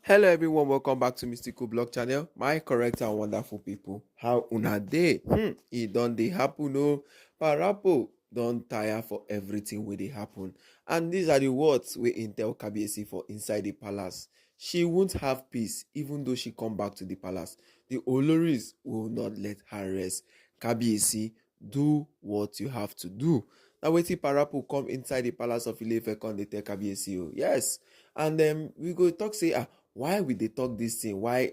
Hello everyone, welcome back to Mystical Blog channel. My correct and wonderful people. How una dey? It don't dey happen no. Parapo don't tire for everything wey dey happen. And these are the words we tell Kabiyesi for inside the palace. She won't have peace even though she come back to the palace. The Oloris will not let her rest. Kabiyesi, do what you have to do. Now wetin Parapo come inside the palace of Ile-Ife come dey tell Kabiyesi o. Yes. And we go talk say why we dey talk this thing, why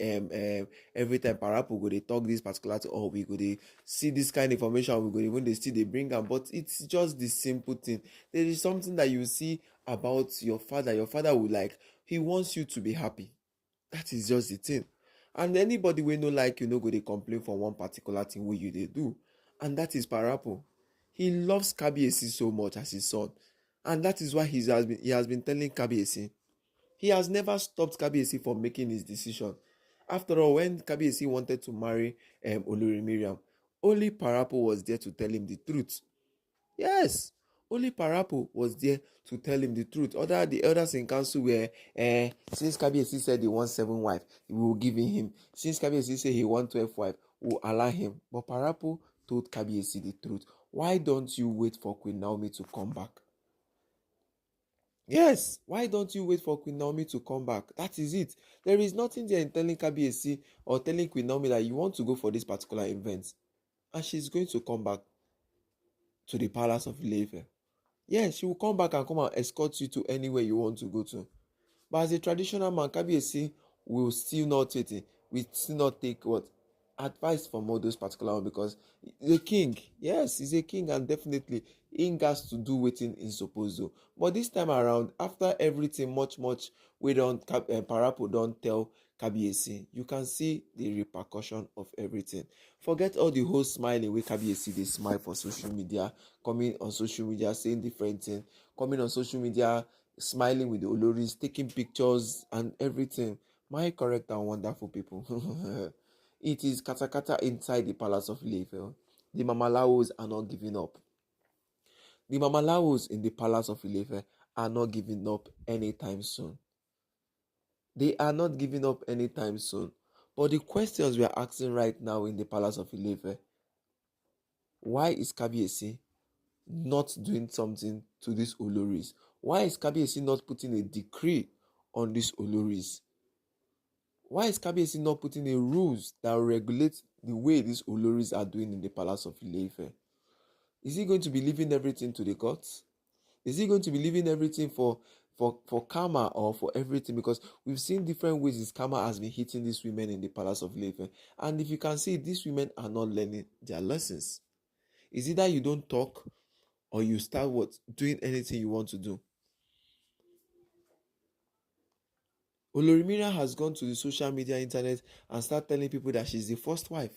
every time Parapo go dey talk this particular thing, or we go dey see this kind of information, we go even dey still dey bring am, but it's just the simple thing. There is something that you see about your father will like, he wants you to be happy. That is just the thing. And anybody wey no like you no go dey complain for one particular thing wey you dey do, and that is Parapo. He loves Kabiyesi so much as his son, and that is why he has been telling Kabiyesi. He has never stopped Kabiyesi from making his decision. After all, when Kabiyesi wanted to marry Olori Mariam, only Parapo was there to tell him the truth. Yes, only Parapo was there to tell him the truth. The elders in council were, since Kabiyesi said he wants 7 wives, we will give him. Since Kabiyesi said he wants 12 wives, we will allow him. But Parapo told Kabiyesi the truth. Why don't you wait for Queen Naomi to come back? Yes, why don't you wait for Queen Naomi to come back? That is it. There is nothing there in telling Kabiyesi or telling Queen Naomi that you want to go for this particular event, and she's going to come back to the palace of Ile-Ife. Yes, she will come back and come and escort you to anywhere you want to go to. But as a traditional man, Kabiyesi will still not take what? Advice from all those particular ones, because he's a king. Yes, he's a king, and definitely he has to do wetin he's supposed to. But this time around, after everything much we don't Parapo don't tell Kabiyesi, you can see the repercussion of everything. Forget all the whole smiling wey Kabiyesi dey smile for social media, coming on social media saying different things, coming on social media smiling with the Oloris, taking pictures and everything. My correct and wonderful people. It is katakata inside the palace of Ile-Ife. The Mamalawos are not giving up. The Mamalawos in the palace of Ile-Ife are not giving up anytime soon. They are not giving up anytime soon. But the questions we are asking right now in the palace of Ile-Ife, why is Kabiyesi not doing something to these Oloris? Why is Kabiyesi not putting a decree on these Oloris? Why is Kabiyesi not putting a rules that regulate the way these Oloris are doing in the palace of Ile-Ife? Is he going to be leaving everything to the gods? Is he going to be leaving everything for karma or for everything? Because we've seen different ways his karma has been hitting these women in the palace of Ile-Ife. And if you can see, these women are not learning their lessons. It's either you don't talk or you start doing anything you want to do. Olori Mariam has gone to the social media internet and start telling people that she's the first wife.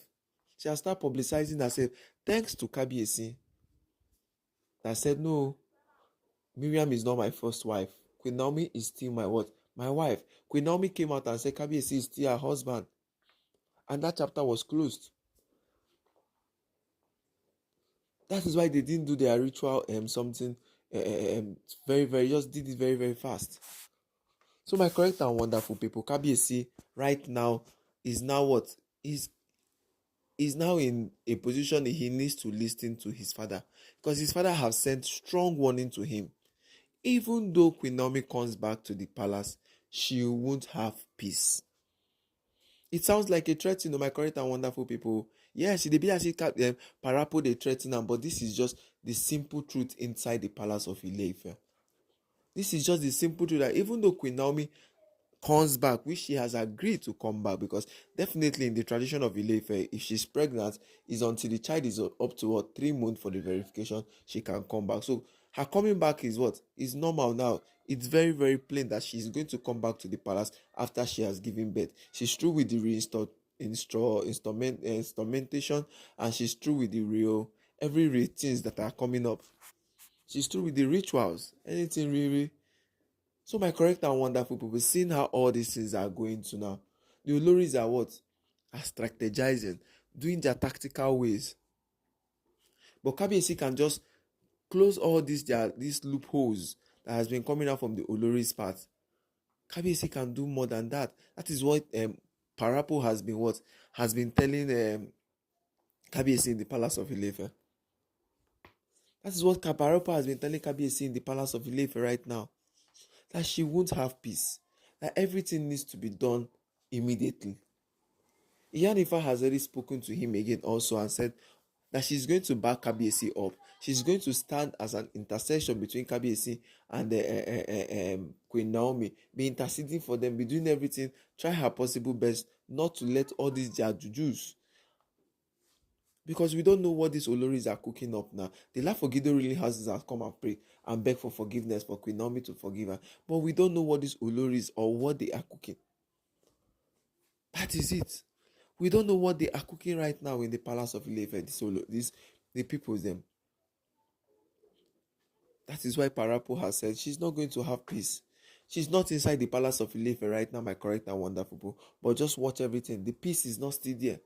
She has started publicizing herself thanks to Kabiyesi, that said, no, Mariam is not my first wife. Queen Naomi is still my what? My wife. Queen Naomi came out and said Kabiyesi is still her husband. And that chapter was closed. That is why they didn't do their ritual something very, just did it very fast. So my correct and wonderful people, Kabiyesi right now is now what? Is now in a position he needs to listen to his father, because his father has sent strong warning to him. Even though Queen Naomi comes back to the palace, she won't have peace. It sounds like a threat, my correct and wonderful people. Yes, it be as if Parapo they threaten them, but this is just the simple truth inside the palace of Ile-Ife. This is just the simple truth that even though Queen Naomi comes back, which she has agreed to come back, because definitely in the tradition of Ile-Ife, if she's pregnant, is until the child is up to 3 months for the verification, she can come back. So her coming back is what? Is normal now. It's very plain that she's going to come back to the palace after she has given birth. She's through with the instrumentation, and she's through with the real every routines that are coming up. She's through with the rituals, anything really. So my correct and wonderful people, seeing how all these things are going to now, the Oloris are what? Are strategizing, doing their tactical ways. But Kabiyesi can just close all these loopholes that has been coming out from the Olori's part. Kabiyesi can do more than that. That is what Parapo has been telling Kabiyesi in the palace of Ile-Ife. That is what Parapo has been telling Kabiyesi in the palace of Ile-Ife right now. That she won't have peace. That everything needs to be done immediately. Iyanifa has already spoken to him again also and said that she's going to back Kabiyesi up. She's going to stand as an intercession between Kabiyesi and Queen Naomi, be interceding for them, be doing everything, try her possible best not to let all these their jujus. Because we don't know what these Oloris are cooking up now. The Lafogido really has to come and pray and beg for forgiveness for Queen Naomi to forgive her. But we don't know what these Oloris or what they are cooking. That is it. We don't know what they are cooking right now in the palace of Ile-Ife, the people them. That is why Parapo has said she's not going to have peace. She's not inside the palace of Ile-Ife right now, my correct and wonderful people. But just watch everything. The peace is not still there.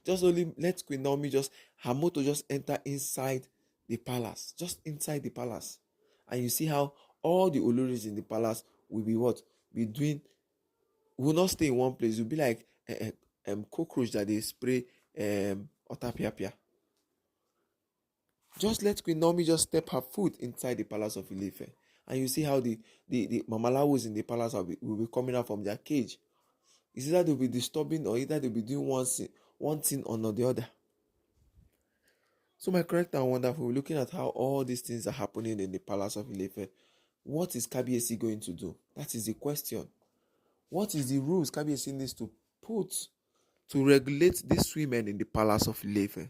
Just only let Queen Naomi her motto just enter inside the palace. Just inside the palace. And you see how all the Oloris in the palace will be what? Be doing, will not stay in one place. It will be like cockroach that they spray otapiapia. Just let Queen Naomi just step her foot inside the palace of Ile-Ife. And you see how the Mamalawos in the palace will be coming out from their cage. It's either they'll be disturbing or either they'll be doing one thing or the other. So my correct and wonderful, we're looking at how all these things are happening in the palace of Ile-Ife. What is Kabiyesi going to do? That is the question. What is the rules Kabiyesi needs to put to regulate these women in the palace of Ile-Ife?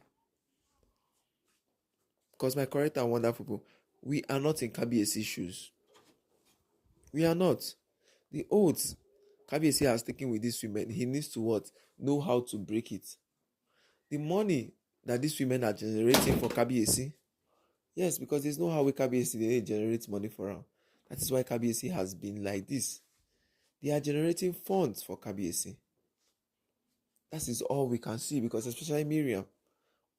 Because my correct and wonderful people, we are not in Kabiyesi's shoes. We are not. The oaths Kabiyesi has taken with these women, he needs to what? Know how to break it. The money that these women are generating for Kabiyesi, yes, because there's no how we Kabiyesi they generate money for her. That is why Kabiyesi has been like this. They are generating funds for Kabiyesi. That is all we can see, because especially Miriam,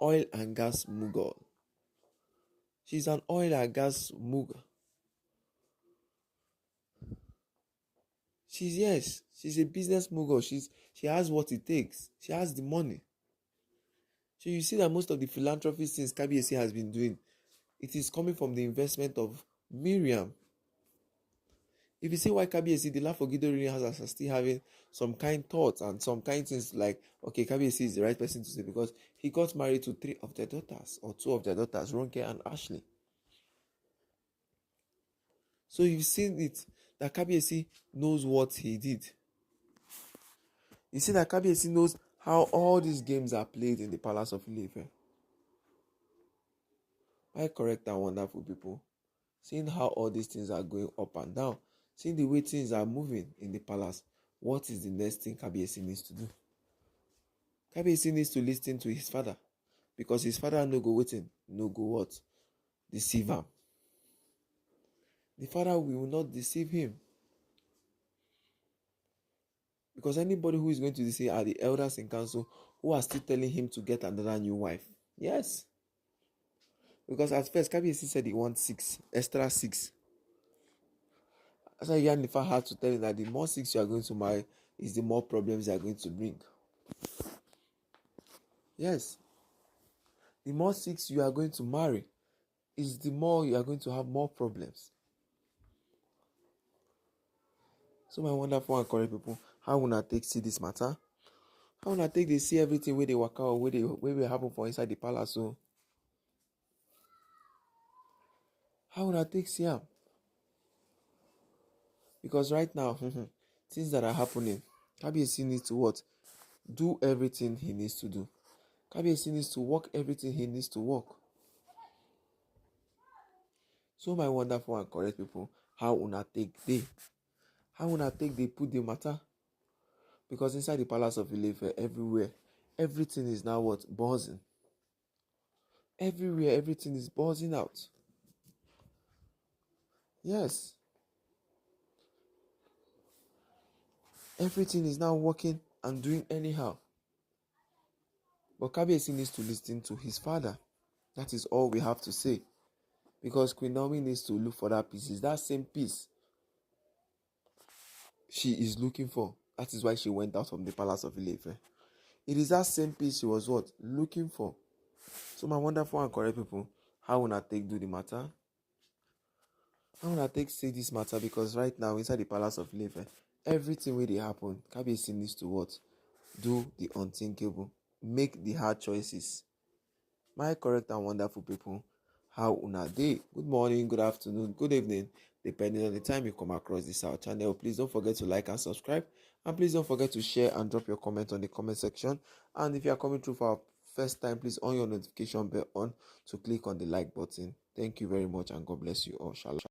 oil and gas mogul. She's an oil and gas mogul. She's a business mogul. She has what it takes. She has the money. So you see that most of the philanthropy things Kabiyesi has been doing, it is coming from the investment of Miriam. If you see why Kabiyesi, the Lafogido really has us still having some kind thoughts and some kind things like, okay, Kabiyesi is the right person to say, because he got married to 3 of their daughters, or 2 of their daughters, Ronke and Ashley. So you've seen it, that Kabiyesi knows what he did. You see that Kabiyesi knows how all these games are played in the palace of Ile-Ife. My correct and wonderful people, seeing how all these things are going up and down, seeing the way things are moving in the palace, what is the next thing Kabiyesi needs to do? Kabiyesi needs to listen to his father, because his father no go waiting, no go what? Deceive him. The father will not deceive him. Because anybody who is going to deceive are the elders in council who are still telling him to get another new wife. Yes. Because at first, Kabiyesi said he wants 6, extra 6. That's why Yanifa had to tell him that the more 6 you are going to marry is the more problems you are going to bring. Yes. The more 6 you are going to marry is the more you are going to have more problems. So my wonderful and correct people, how will I take see this matter? How will I take they see everything where they work out, where they happen for inside the palace? So how will I take see them? Because right now, things that are happening, Kabiyesi needs to what? Do everything he needs to do. Kabiyesi needs to work everything he needs to work. So my wonderful and correct people, how una take they? How una take they put the matter? Because inside the palace of Ile-Ife, everywhere, everything is now what? Buzzing. Everywhere, everything is buzzing out. Yes. Everything is now working and doing anyhow. But Kabiyesi needs to listen to his father. That is all we have to say. Because Queen Naomi needs to look for that peace. It's that same peace. she is looking for. That is why she went out from the palace of Ile-Ife. It is that same peace she was what? Looking for. So my wonderful and correct people, how will I take do the matter? How will I take say this matter? Because right now inside the palace of Ile-Ife, everything where they happen, Kabiyesi needs to what? Do the unthinkable. Make the hard choices. My correct and wonderful people, how una dey? Good morning, good afternoon, good evening, depending on the time you come across this our channel. Please don't forget to like and subscribe, and please don't forget to share and drop your comment on the comment section. And if you are coming through for our first time, please on your notification bell on to click on the like button. Thank you very much, and God bless you all. Shalom.